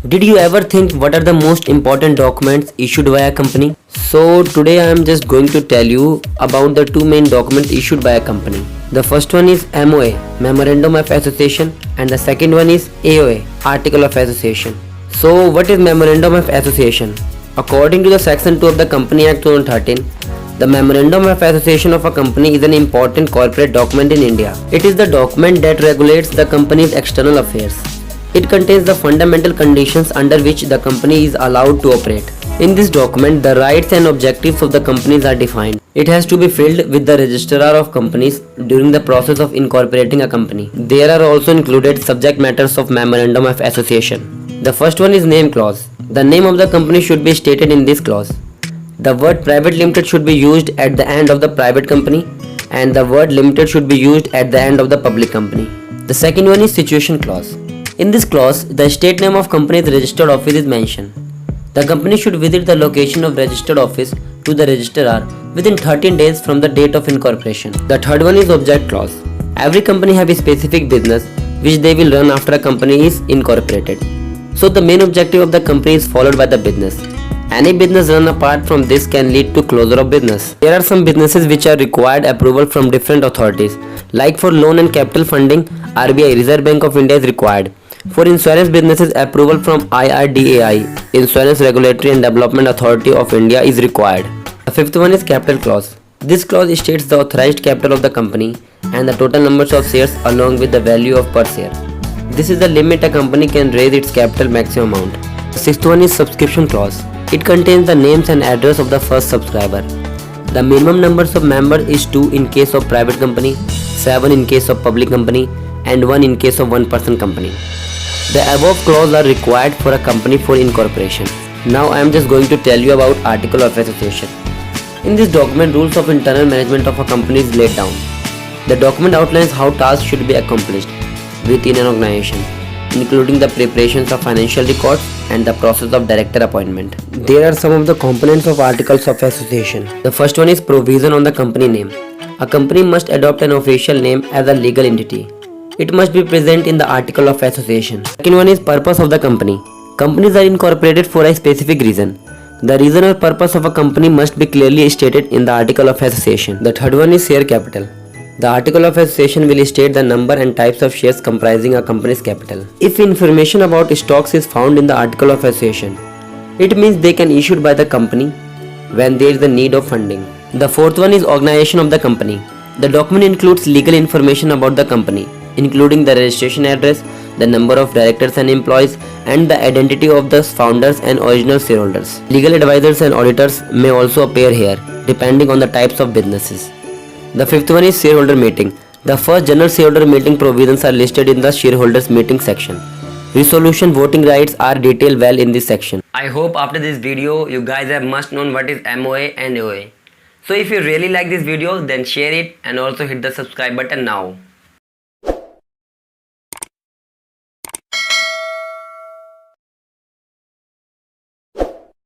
Did you ever think what are the most important documents issued by a company? So today I am just going to tell you about the two main documents issued by a company. The first one is MOA, Memorandum of Association, and the second one is AOA, Article of Association. So what is Memorandum of Association? According to the Section 2 of the Company Act 2013, the Memorandum of Association of a company is an important corporate document in India. It is the document that regulates the company's external affairs. It contains the fundamental conditions under which the company is allowed to operate. In this document, the rights and objectives of the companies are defined. It has to be filed with the Registrar of Companies during the process of incorporating a company. There are also included subject matters of Memorandum of Association. The first one is name clause. The name of the company should be stated in this clause. The word private limited should be used at the end of the private company, and the word limited should be used at the end of the public company. The second one is situation clause. In this clause, the state name of company's registered office is mentioned. The company should visit the location of registered office to the registrar within 13 days from the date of incorporation. The third one is object clause. Every company have a specific business which they will run after a company is incorporated. So the main objective of the company is followed by the business. Any business run apart from this can lead to closure of business. There are some businesses which are required approval from different authorities. Like for loan and capital funding, RBI, Reserve Bank of India is required. For insurance businesses, approval from IRDAI, Insurance Regulatory and Development Authority of India is required. The fifth one is capital clause. This clause states the authorized capital of the company and the total numbers of shares along with the value of per share. This is the limit a company can raise its capital maximum amount. The sixth one is subscription clause. It contains the names and address of the first subscriber. The minimum numbers of members is 2 in case of private company, 7 in case of public company, and 1 in case of one-person company. The above clause are required for a company for incorporation. Now I am just going to tell you about Article of Association. In this document, rules of internal management of a company is laid down. The document outlines how tasks should be accomplished within an organization, including the preparations of financial records and the process of director appointment. There are some of the components of Articles of Association. The first one is provision on the company name. A company must adopt an official name as a legal entity. It must be present in the Article of Association. Second one is purpose of the company. Companies are incorporated for a specific reason. The reason or purpose of a company must be clearly stated in the Article of Association. The third one is share capital. The Article of Association will state the number and types of shares comprising a company's capital. If information about stocks is found in the Article of Association, it means they can be issued by the company when there is a need of funding. The fourth one is organization of the company. The document includes legal information about the company, including the registration address, the number of directors and employees, and the identity of the founders and original shareholders. Legal advisors and auditors may also appear here, depending on the types of businesses. The fifth one is shareholder meeting. The first general shareholder meeting provisions are listed in the shareholders meeting section. Resolution voting rights are detailed well in this section. I hope after this video you guys have must known what is MOA and AOA. So if you really like this video, then share it and also hit the subscribe button now.